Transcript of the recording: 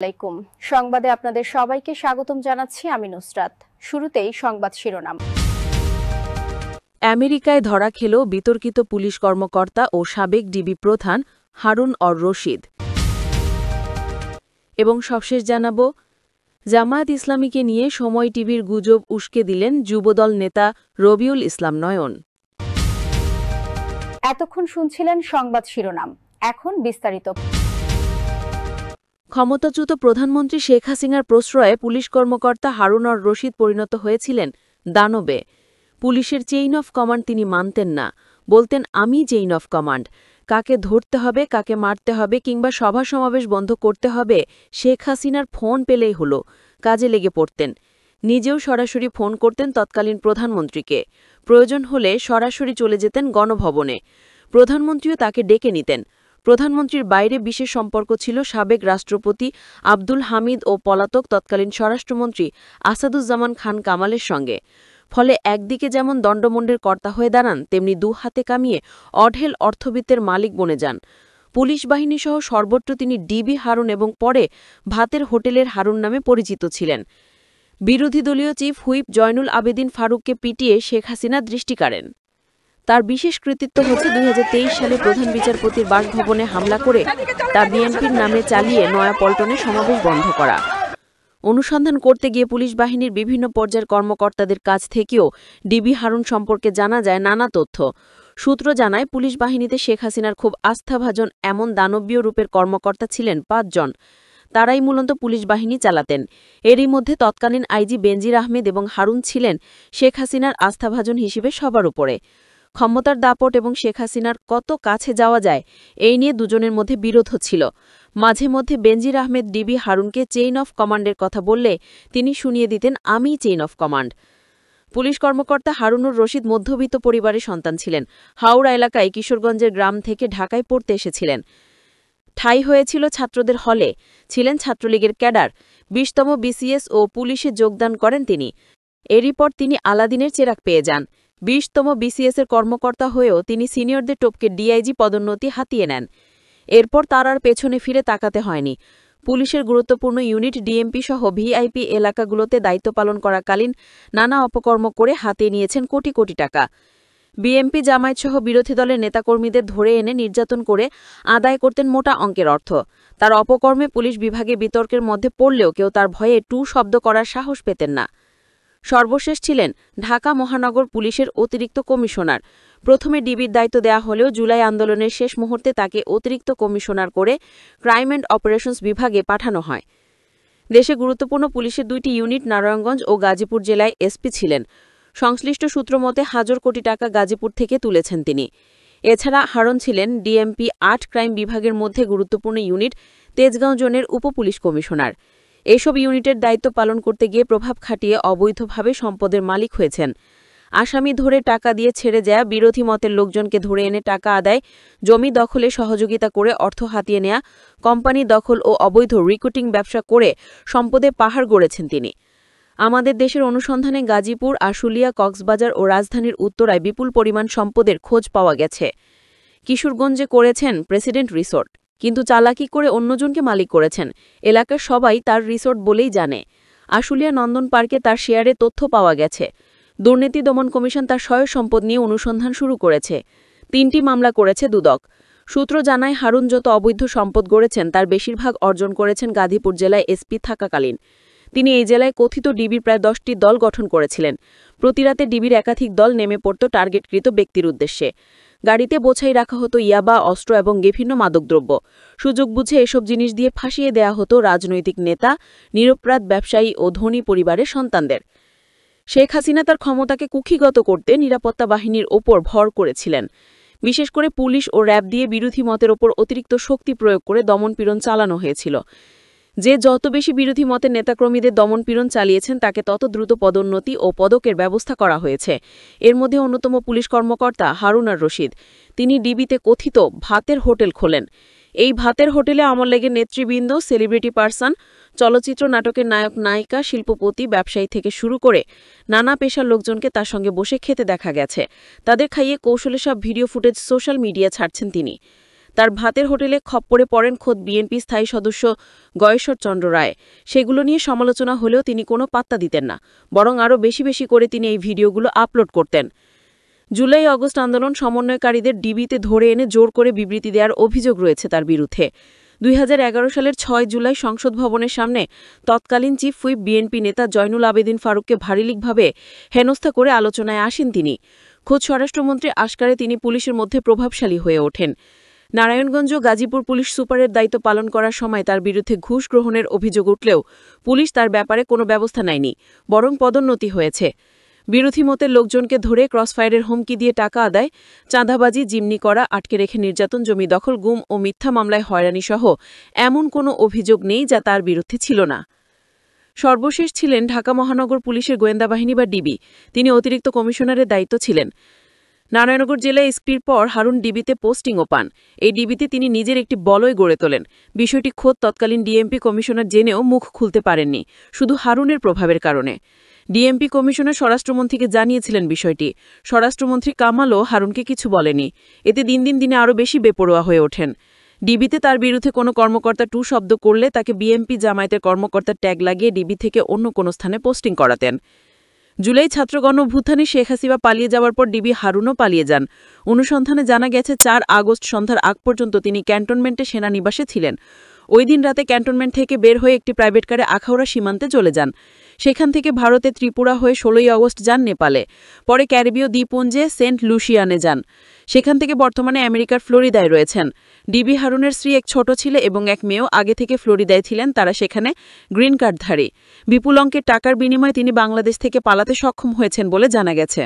আলাইকুম সংবাদে আপনাদের সবাইকে স্বাগতম জানাচ্ছি আমি নুসরাত। শুরুতেই সংবাদ শিরোনাম। আমেরিকায় ধরা খেল বিতর্কিত পুলিশ কর্মকর্তা ও সাবেক ডিবি প্রধান হারুন অর রশিদ। এবং সবশেষ জানাব, জামায়াত ইসলামীকে নিয়ে সময় টিভির গুজব উস্কে দিলেন যুবদল নেতা রবিউল ইসলাম নয়ন। এতক্ষণ শুনছিলেন সংবাদ শিরোনাম, এখন বিস্তারিত। ক্ষমতাচ্যুত প্রধানমন্ত্রী শেখ হাসিনার প্রশ্রয়ে পুলিশ কর্মকর্তা হারুন অর রশিদ পরিণত হয়েছিলেন দানবে। পুলিশের চেইন অফ কমান্ড তিনি মানতেন না, বলতেন আমি চেইন অফ কমান্ড। কাকে ধরতে হবে, কাকে মারতে হবে কিংবা সভা সমাবেশ বন্ধ করতে হবে, শেখ হাসিনার ফোন পেলেই হলো, কাজে লেগে পড়তেন। নিজেও সরাসরি ফোন করতেন তৎকালীন প্রধানমন্ত্রীকে। প্রয়োজন হলে সরাসরি চলে যেতেন গণভবনে। প্রধানমন্ত্রীও তাকে ডেকে নিতেন। প্রধানমন্ত্রীর বাইরে বিশেষ সম্পর্ক ছিল সাবেক রাষ্ট্রপতি আব্দুল হামিদ ও পলাতক তৎকালীন স্বরাষ্ট্রমন্ত্রী আসাদুজ্জামান খান কামালের সঙ্গে। ফলে একদিকে যেমন দণ্ডমুণ্ডের কর্তা হয়ে দাঁড়ান, তেমনি দু হাতে কামিয়ে অঢেল অর্থবিত্তের মালিক বনে যান। পুলিশ বাহিনীসহ সর্বত্র তিনি ডিবি হারুন এবং পরে ভাতের হোটেলের হারুন নামে পরিচিত ছিলেন। বিরোধী দলীয় চিফ হুইপ জয়নুল আবেদিন ফারুককে পিটিয়ে শেখ হাসিনা দৃষ্টি কাড়েন। তার বিশেষ কৃতিত্ব হচ্ছে ২০২৩ সালে প্রধান বিচারপতির বাসভবনে হামলা করে তা বিএনপির নামে চালিয়ে নয়াপল্টনে সমাবেশ বন্ধ করা। অনুসন্ধান করতে গিয়ে পুলিশ বাহিনীর বিভিন্ন পর্যায়ের কর্মকর্তাদের কাছ থেকেও ডিবি হারুন সম্পর্কে জানা যায় নানা তথ্য। সূত্র জানায়, পুলিশ বাহিনীতে শেখ হাসিনার খুব আস্থাভাজন এমন দানবীয় রূপের কর্মকর্তা ছিলেন ৫ জন। তারাই মূলত পুলিশ বাহিনী চালাতেন। এরই মধ্যে তৎকালীন আইজি বেনজির আহমেদ এবং হারুন ছিলেন শেখ হাসিনার আস্থাভাজন হিসেবে সবার উপরে। ক্ষমতার দাপট এবং শেখ হাসিনার কত কাছে যাওয়া যায়, এই নিয়ে দুজনের মধ্যে বিরোধ হচ্ছিল। মাঝে মধ্যে বেনজির আহমেদ ডিবি হারুনকে চেইন অফ কমান্ডের কথা বললে তিনি শুনিয়ে দিতেন আমি চেইন অফ কমান্ড। পুলিশ কর্মকর্তা হারুনুর রশিদ মধ্যবিত্ত পরিবারের সন্তান ছিলেন। হাওড়া এলাকায় কিশোরগঞ্জের গ্রাম থেকে ঢাকায় পড়তে এসেছিলেন। ঠাঁই হয়েছিল ছাত্রদের হলে, ছিলেন ছাত্রলীগের ক্যাডার। ২০তম বিসিএস ও পুলিশে যোগদান করেন তিনি। এরই পর তিনি আলাদিনের চেরাগ পেয়ে যান। ২০তম বিসিএসের কর্মকর্তা হয়েও তিনি সিনিয়রদের টপকে ডিআইজি পদোন্নতি হাতিয়ে নেন। এরপর তার আর পেছনে ফিরে তাকাতে হয়নি। পুলিশের গুরুত্বপূর্ণ ইউনিট ডিএমপি সহ ভিআইপি এলাকাগুলোতে দায়িত্ব পালন করাকালীন নানা অপকর্ম করে হাতিয়ে নিয়েছেন কোটি কোটি টাকা। বিএমপি জামায়াতসহ বিরোধী দলের নেতাকর্মীদের ধরে এনে নির্যাতন করে আদায় করতেন মোটা অঙ্কের অর্থ। তার অপকর্মে পুলিশ বিভাগে বিতর্কের মধ্যে পড়লেও কেউ তার ভয়ে টু শব্দ করার সাহস পেতেন না। সর্বশেষ ছিলেন ঢাকা মহানগর পুলিশের অতিরিক্ত কমিশনার। প্রথমে ডিবির দায়িত্ব দেয়া হলেও জুলাই আন্দোলনের শেষ মুহূর্তে তাকে অতিরিক্ত কমিশনার করে ক্রাইম অ্যান্ড অপারেশনস বিভাগে পাঠানো হয়। দেশে গুরুত্বপূর্ণ পুলিশের ২টি ইউনিট নারায়ণগঞ্জ ও গাজীপুর জেলায় এসপি ছিলেন। সংশ্লিষ্ট সূত্র মতে হাজার কোটি টাকা গাজীপুর থেকে তুলেছেন তিনি। এছাড়া হারুন ছিলেন ডিএমপি ৮ ক্রাইম বিভাগের মধ্যে গুরুত্বপূর্ণ ইউনিট তেজগাঁও জোনের উপপুলিশ কমিশনার। এসব ইউনিটের দায়িত্ব পালন করতে গিয়ে প্রভাব খাটিয়ে অবৈধভাবে সম্পদের মালিক হয়েছেন। আসামি ধরে টাকা দিয়ে ছেড়ে যায়, বিরোধী মতের লোকজনকে ধরে এনে টাকা আদায়, জমি দখলে সহযোগিতা করে অর্থ হাতিয়ে নেয়া, কোম্পানি দখল ও অবৈধ রিক্রুটিং ব্যবসা করে সম্পদে পাহাড় গড়েছেন তিনি। আমাদের দেশের অনুসন্ধানে গাজীপুর, আশুলিয়া, কক্সবাজার ও রাজধানীর উত্তরায় বিপুল পরিমাণ সম্পদের খোঁজ পাওয়া গেছে। কিশোরগঞ্জে করেছেন প্রেসিডেন্ট রিসোর্ট, কিন্তু চালাকি করে অন্যজনকে মালিক করেছেন। এলাকার সবাই তার রিসোর্ট বলেই জানে। আশুলিয়া নন্দন পার্কে তার শেয়ারে তথ্য পাওয়া গেছে। দুর্নীতি দমন কমিশন তার সয় সম্পদ নিয়ে অনুসন্ধান শুরু করেছে। ৩টি মামলা করেছে দুদক। সূত্র জানায়, হারুন যত অবৈধ সম্পদ গড়েছেন তার বেশিরভাগ অর্জন করেছেন গাজীপুর জেলায় এসপি থাকাকালীন। তিনি এই জেলায় কথিত ডিবির প্রায় ১০টি দল গঠন করেছিলেন। প্রতিরাতে ডিবির একাধিক দল নেমে পড়ত টার্গেটকৃত ব্যক্তির উদ্দেশ্যে। গাড়িতে বোঝাই রাখা হতো ইয়াবা, অস্ত্র এবং বিভিন্ন মাদকদ্রব্য। সুযোগ বুঝে এসব জিনিস দিয়ে ফাঁসিয়ে দেয়া হতো রাজনৈতিক নেতা, নিরপরাধ ব্যবসায়ী ও ধনী পরিবারের সন্তানদের। শেখ হাসিনা তার ক্ষমতাকে কুক্ষিগত করতে নিরাপত্তা বাহিনীর ওপর ভর করেছিলেন। বিশেষ করে পুলিশ ও র্যাব দিয়ে বিরোধী মতের ওপর অতিরিক্ত শক্তি প্রয়োগ করে দমনপীড়ন চালানো হয়েছিল। যে যত বেশি বিরোধী মতের নেতাকর্মীদের দমনপীড়ন চালিয়েছেন তাকে তত দ্রুত পদোন্নতি ও পদকের ব্যবস্থা করা হয়েছে। এর মধ্যে অন্যতম পুলিশ কর্মকর্তা হারুন আর রশিদ। তিনি ডিবিতে কথিত ভাতের হোটেল খোলেন। এই ভাতের হোটেলে আওয়ামী লীগের নেতৃবৃন্দ, সেলিব্রিটি পারসন, চলচ্চিত্র নাটকের নায়ক নায়িকা, শিল্পপতি, ব্যবসায়ী থেকে শুরু করে নানা পেশার লোকজনকে তার সঙ্গে বসে খেতে দেখা গেছে। তাদের খাইয়ে কৌশলে সব ভিডিও ফুটেজ সোশ্যাল মিডিয়া ছাড়ছেন তিনি। তার ভাতের হোটেলে খপ্পরে পড়েন খোদ বিএনপি স্থায়ী সদস্য গয়েশ্বর চন্দ্র রায়। সেগুলো নিয়ে সমালোচনা হলেও তিনি কোনো পাত্তা দিতেন না, বরং আরও বেশি বেশি করে তিনি এই ভিডিওগুলো আপলোড করতেন। জুলাই আগস্ট আন্দোলন সমন্বয়কারীদের ডিবিতে ধরে এনে জোর করে বিবৃতি দেওয়ার অভিযোগ রয়েছে তার বিরুদ্ধে। 2011 সালের 6 জুলাই সংসদ ভবনের সামনে তৎকালীন চিফ হুইপ বিএনপি নেতা জয়নুল আবেদিন ফারুককে ভারীলিকভাবে হেনস্থা করে আলোচনায় আসেন তিনি। খোদ স্বরাষ্ট্রমন্ত্রী আশকারে তিনি পুলিশের মধ্যে প্রভাবশালী হয়ে ওঠেন। নারায়ণগঞ্জ ও গাজীপুর পুলিশ সুপারের দায়িত্ব পালন করার সময় তার বিরুদ্ধে ঘুষ গ্রহণের অভিযোগ উঠলেও পুলিশ তার ব্যাপারে কোনো ব্যবস্থা নেয়নি, বরং পদোন্নতি হয়েছে। বিরোধী মতের লোকজনকে ধরে ক্রসফায়ারের হুমকি দিয়ে টাকা আদায়, চাঁদাবাজি, জিম্মি করা, আটকে রেখে নির্যাতন, জমি দখল, গুম ও মিথ্যা মামলায় হয়রানিসহ এমন কোনো অভিযোগ নেই যা তার বিরুদ্ধে ছিল না। সর্বশেষ ছিলেন ঢাকা মহানগর পুলিশের গোয়েন্দা বাহিনী বা ডিবি। তিনি অতিরিক্ত কমিশনারের দায়িত্ব ছিলেন। নারায়ণগঞ্জ জেলায় এসপির পর হারুন ডিবিতে পোস্টিংও পান। এই ডিবিতে তিনি নিজের একটি বলয় গড়ে তোলেন। বিষয়টি খোদ তৎকালীন ডিএমপি কমিশনার জেনেও মুখ খুলতে পারেননি, শুধু হারুনের প্রভাবের কারণে। ডিএমপি কমিশনার স্বরাষ্ট্রমন্ত্রীকে জানিয়েছিলেন বিষয়টি। স্বরাষ্ট্রমন্ত্রী কামালও হারুনকে কিছু বলেনি। এতে দিন দিন আরও বেশি বেপরোয়া হয়ে ওঠেন। ডিবিতে তার বিরুদ্ধে কোনো কর্মকর্তা টু শব্দ করলে তাকে বিএমপি জামায়াতের কর্মকর্তার ট্যাগ লাগিয়ে ডিবি থেকে অন্য কোনো স্থানে পোস্টিং করাতেন। জুলাই ছাত্র গণঅভ্যুত্থানে শেখ হাসিনা পালিয়ে যাওয়ার পর ডিবি হারুনও পালিয়ে যান। অনুসন্ধানে জানা গেছে 4 আগস্ট সন্ধ্যার আগ পর্যন্ত তিনি ক্যান্টনমেন্টে সেনানিবাসে ছিলেন। ওই দিন রাতে ক্যান্টনমেন্ট থেকে বের হয়ে একটি প্রাইভেট কারে আখাউড়া সীমান্তে চলে যান। সেখান থেকে ভারতে ত্রিপুরা হয়ে 16 আগস্ট যান নেপালে। পরে ক্যারিবীয় দ্বীপপুঞ্জে সেন্ট লুসিয়ানে যান। সেখান থেকে বর্তমানে আমেরিকার ফ্লোরিডায় রয়েছেন। ডিবি হারুনের স্ত্রী এক ছোট ছেলে এবং এক মেয়েও আগে থেকে ফ্লোরিডায় ছিলেন। তারা সেখানে গ্রিন কার্ডধারী। বিপুল অঙ্কের টাকার বিনিময়ে তিনি বাংলাদেশ থেকে পালাতে সক্ষম হয়েছেন বলে জানা গেছে।